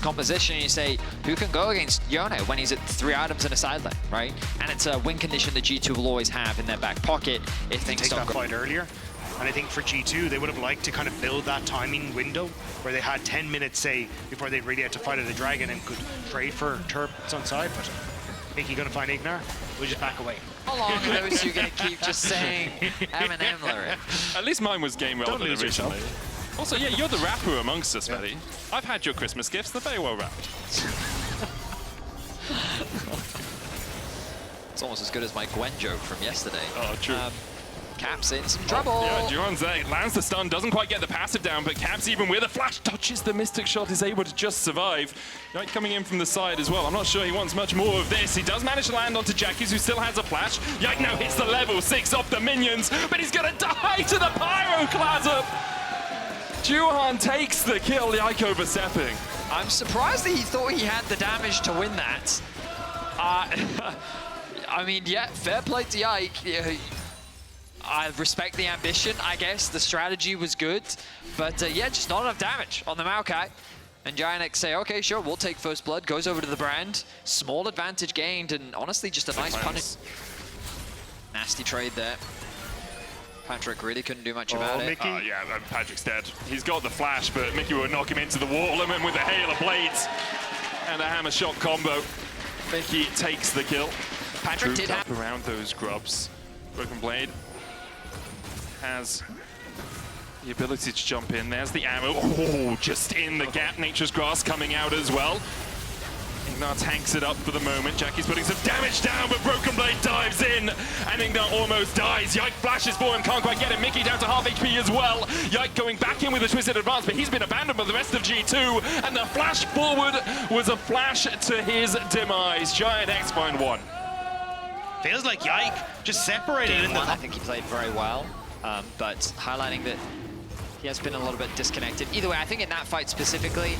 composition, and you say, who can go against Yone when he's at 3 items in a side lane, right? And it's a win condition that G2 will always have in their back pocket if things take don't that go. fight earlier. And I think for G2, they would have liked to kind of build that timing window where they had 10 minutes, say, before they really had to fight at a dragon and could trade for turrets on side. But I think you're going to find Ignar. We'll just back away. How long are those two going to keep just saying Eminem lyrics? At least mine was game relevant lose originally. yourself. Also, yeah, you're the rapper amongst us, buddy. I've had your Christmas gifts, they're very well wrapped. It's almost as good as my Gwen joke from yesterday. Oh, true. Caps in some trouble. Yeah, Juhan's there, lands the stun, doesn't quite get the passive down, but Caps even with a flash touches the Mystic Shot, is able to just survive. Yike coming in from the side as well. I'm not sure he wants much more of this. He does manage to land onto Jackie's, who still has a flash. Yike now hits the level 6 off the minions, but he's gonna die to the Pyroclasm. Juhan takes the kill, Yike overstepping. I'm surprised that he thought he had the damage to win that. I mean, yeah, fair play to Yike. I respect the ambition, I guess. The strategy was good, but yeah, just not enough damage on the Maokai. And GiantX say, okay, sure, we'll take first blood, goes over to the brand. Small advantage gained, and honestly, just a nice punish. Nasty trade there. Patrick really couldn't do much about it. Yeah, Patrick's dead. He's got the flash, but Mickey will knock him into the wall, and then with a hail of blades and a hammer shot combo, Mickey takes the kill. Patrick did have around those grubs. Broken Blade has the ability to jump in. There's the ammo. Oh, just in the gap. Nature's Grass coming out as well. Ignar tanks it up for the moment. Jackie's putting some damage down, but Broken Blade dives in, and Ignar almost dies. Yike flashes for him, can't quite get him. Mickey down to half HP as well. Yike going back in with a twisted advance, but he's been abandoned by the rest of G2, and the flash forward was a flash to his demise. GiantX find one. Feels like Yike just separated in the... I think he played very well, but highlighting that he has been a little bit disconnected. Either way, I think in that fight specifically,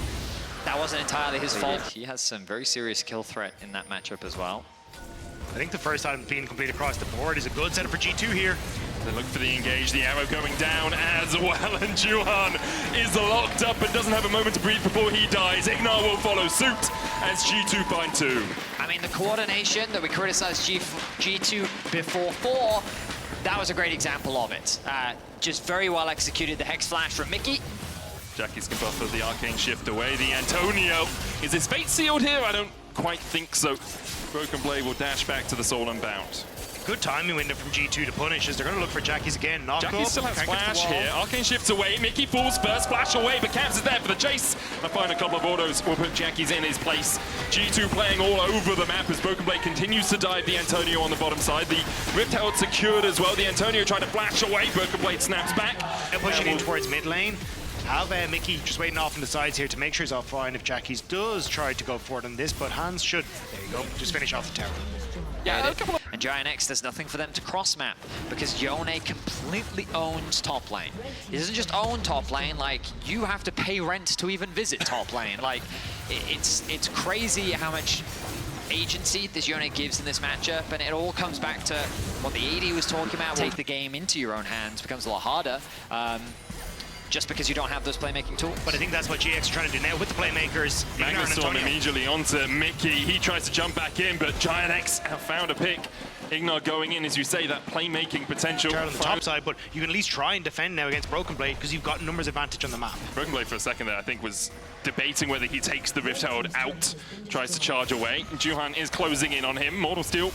that wasn't entirely his fault. He has some very serious kill threat in that matchup as well. I think the first time being complete across the board is a good setup for G2 here. They look for the engage, the arrow going down as well, and Juhan is locked up and doesn't have a moment to breathe before he dies. Ignar will follow suit as G2 find 2. I mean, the coordination that we criticized G2 before 4, that was a great example of it. Just very well executed, the Hex Flash from Mickey. Jackie's can buffer the Arcane Shift away. The Antonio, is his fate sealed here? I don't quite think so. Broken Blade will dash back to the Soul Unbound. Good timing window from G2 to punish as they're going to look for Jackie's again. Jackie still has flash here. Arcane shifts away. Mickey falls first. Flash away, but Caps is there for the chase. And I find a couple of autos will put Jackie's in his place. G2 playing all over the map as Broken Blade continues to dive the Antonio on the bottom side. The Rift Herald secured as well. The Antonio trying to flash away. Broken Blade snaps back. They're pushing in towards mid lane. Have Mickey just waiting off on the sides here to make sure he's offline if Jackie's does try to go forward on this, but Hans should, there you go, just finish off the tower. Yeah, and GiantX, there's nothing for them to cross-map because Yone completely owns top lane. He doesn't just own top lane, like, you have to pay rent to even visit top lane. Like, it's crazy how much agency this Yone gives in this matchup, and it all comes back to what the AD was talking about. Take the game into your own hands becomes a lot harder. Just because you don't have those playmaking tools. But I think that's what GX is trying to do now with the playmakers. Magnustorm immediately onto Mickey. He tries to jump back in, but GiantX have found a pick. Ignar going in, as you say, that playmaking potential. On the top side, but you can at least try and defend now against Broken Blade because you've got numbers advantage on the map. Broken Blade for a second there, I think, was debating whether he takes the Rift Herald out, tries to charge away. Juhan is closing in on him. Mortal Steel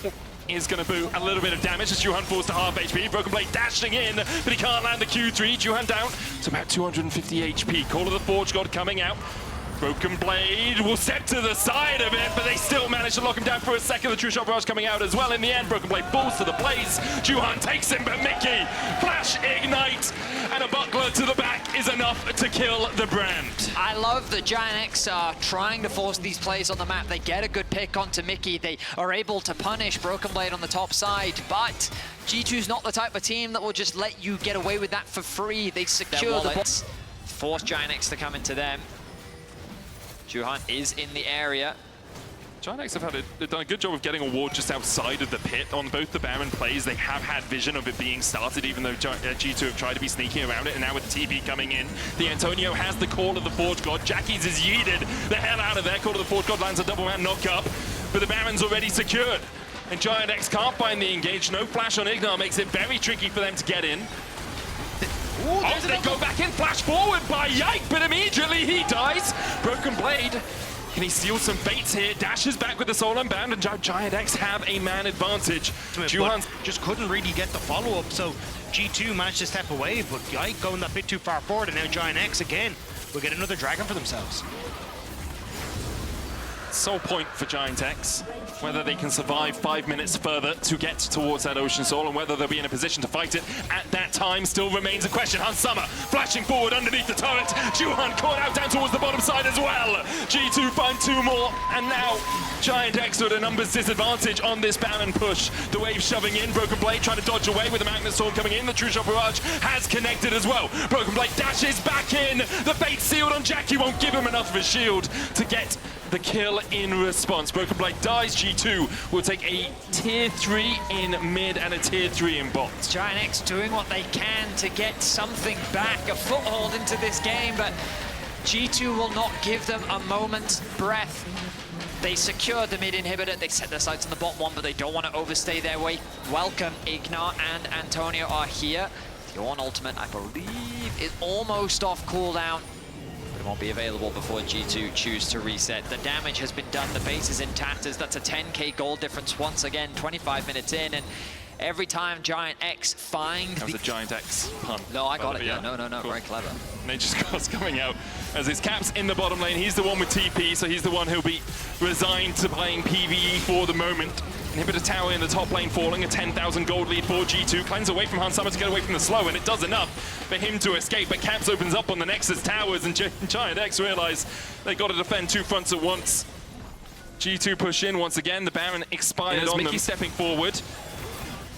is going to boot a little bit of damage as Juhan falls to half HP. Broken Blade dashing in, but he can't land the Q3. Juhan down to about 250 HP. Call of the Forge God coming out. Broken Blade will step to the side of it, but they still manage to lock him down for a second. The True Shot Barrage coming out as well in the end. Broken Blade falls to the place. Juhan takes him, but Mickey, Flash Ignite, and a buckler to the back is enough to kill the brand. I love that GiantX are trying to force these plays on the map. They get a good pick onto Mickey. They are able to punish Broken Blade on the top side, but G2's not the type of team that will just let you get away with that for free. They secure the bots, force GiantX to come into them. Juhan is in the area. GiantX have they've done a good job of getting a ward just outside of the pit on both the Baron plays. They have had vision of it being started, even though G2 have tried to be sneaky around it. And now with the TP coming in, the Antonio has the Call of the Forge God. Jackie's is yeeted the hell out of there. Call of the Forge God lands a double man knock up, but the Baron's already secured. And GiantX can't find the engage. No flash on Ignar makes it very tricky for them to get in. Oh, they go back in, flash forward by Yike, but immediately he dies. Broken Blade. Can he steal some baits here? Dashes back with the Soul Unbound, and GiantX have a man advantage. Juhan just couldn't really get the follow-up, so G2 managed to step away, but Yike going that bit too far forward, and now GiantX again will get another dragon for themselves. Sole point for GiantX, whether they can survive 5 minutes further to get towards that Ocean Soul and whether they'll be in a position to fight it at that time still remains a question. Hans Summer flashing forward underneath the turret. Juhan caught out down towards the bottom side as well. G2 find 2 more, and now GiantX with a numbers disadvantage on this Baron push. The wave shoving in, Broken Blade trying to dodge away with the Magnet Sword coming in. The True Shot Barrage has connected as well. Broken Blade dashes back in. The fate sealed on Jackie won't give him enough of a shield to get the kill in response. Broken Blade dies. G2 will take a tier 3 in mid and a tier 3 in bot. GiantX doing what they can to get something back, a foothold into this game, but G2 will not give them a moment's breath. They secured the mid inhibitor, they set their sights on the bot one, but they don't want to overstay their way. Welcome, Ignar and Antonio are here. The Ornn ultimate, I believe, is almost off cooldown. Won't be available before G2 choose to reset. The damage has been done, the base is in tatters. That's a 10k gold difference once again, 25 minutes in, and every time GiantX find that was a GiantX pun. No, I got it. Yeah. No, cool. Very clever. Nature's Cross coming out as his Caps in the bottom lane. He's the one with TP, so he's the one who'll be resigned to playing PvE for the moment. Inhibitor Tower in the top lane falling, a 10,000 gold lead for G2. Cleanse away from Hans Summer to get away from the slow, and it does enough for him to escape. But Caps opens up on the Nexus Towers, and GiantX realize they got to defend 2 fronts at once. G2 push in once again. The Baron expired on Mickey stepping forward.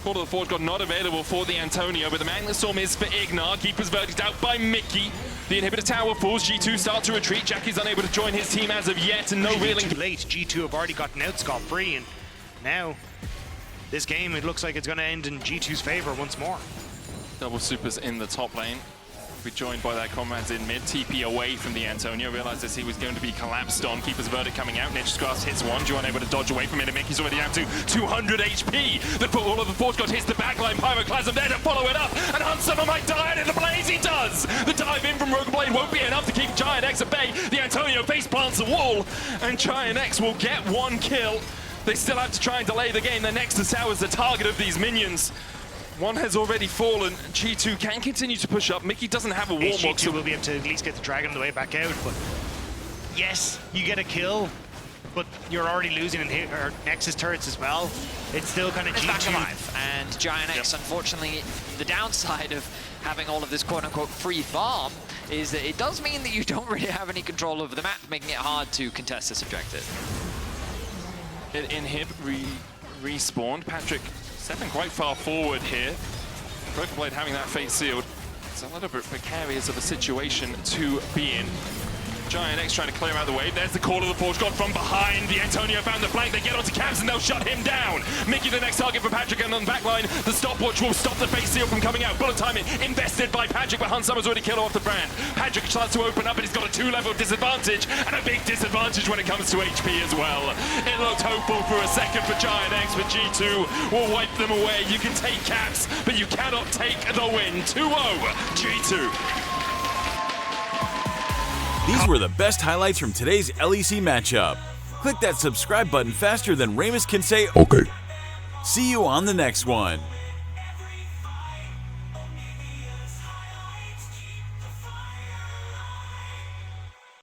Call of the Forge God not available for the Antonio, but the Magnet Storm is for Ignar. Keeper's Verdict out by Mickey. The Inhibitor Tower falls. G2 start to retreat. Jackie's unable to join his team as of yet, and no reeling. Too late. G2 have already gotten out scot-free, and now this game, it looks like it's going to end in G2's favor once more. Double supers in the top lane. Be joined by their comrades in mid. TP away from the Antonio. Realized as he was going to be collapsed on. Keeper's Verdict coming out. Nature's Grasp hits one. Juhan able to dodge away from it. And Mickey's already down to 200 HP. The Call of the Forge God hits the backline. Pyroclasm there to follow it up. And Hans Summer might die, and in the blaze he does. The dive in from Broken Blade won't be enough to keep GiantX at bay. The Antonio face plants the wall, and GiantX will get 1 kill. They still have to try and delay the game. Their Nexus Tower is the target of these minions. One has already fallen. G2 can continue to push up. Mickey doesn't have a warm walk, so will be able to at least get the dragon on the way back out. But yes, you get a kill, but you're already losing in here, Nexus turrets as well. It's still kind of G2 back alive. And GiantX, unfortunately, the downside of having all of this quote-unquote free farm is that it does mean that you don't really have any control over the map, making it hard to contest this objective. Inhib respawned. Patrick stepping quite far forward here. Broken Blade having that fate sealed. It's a little bit precarious of a situation to be in. GiantX trying to clear out the wave. There's the Call of the Forge God from behind. The Antonio found the flank. They get onto Caps and they'll shut him down. Mickey the next target for Patrick, and on the backline, the stopwatch will stop the face seal from coming out. Bullet time invested by Patrick, but Hans Summer's already killed off the brand. Patrick starts to open up, and he's got a 2-level disadvantage, and a big disadvantage when it comes to HP as well. It looked hopeful for a second for GiantX, but G2 will wipe them away. You can take Caps, but you cannot take the win. 2-0, G2. These were the best highlights from today's LEC matchup. Click that subscribe button faster than Ramus can say okay. See you on the next one.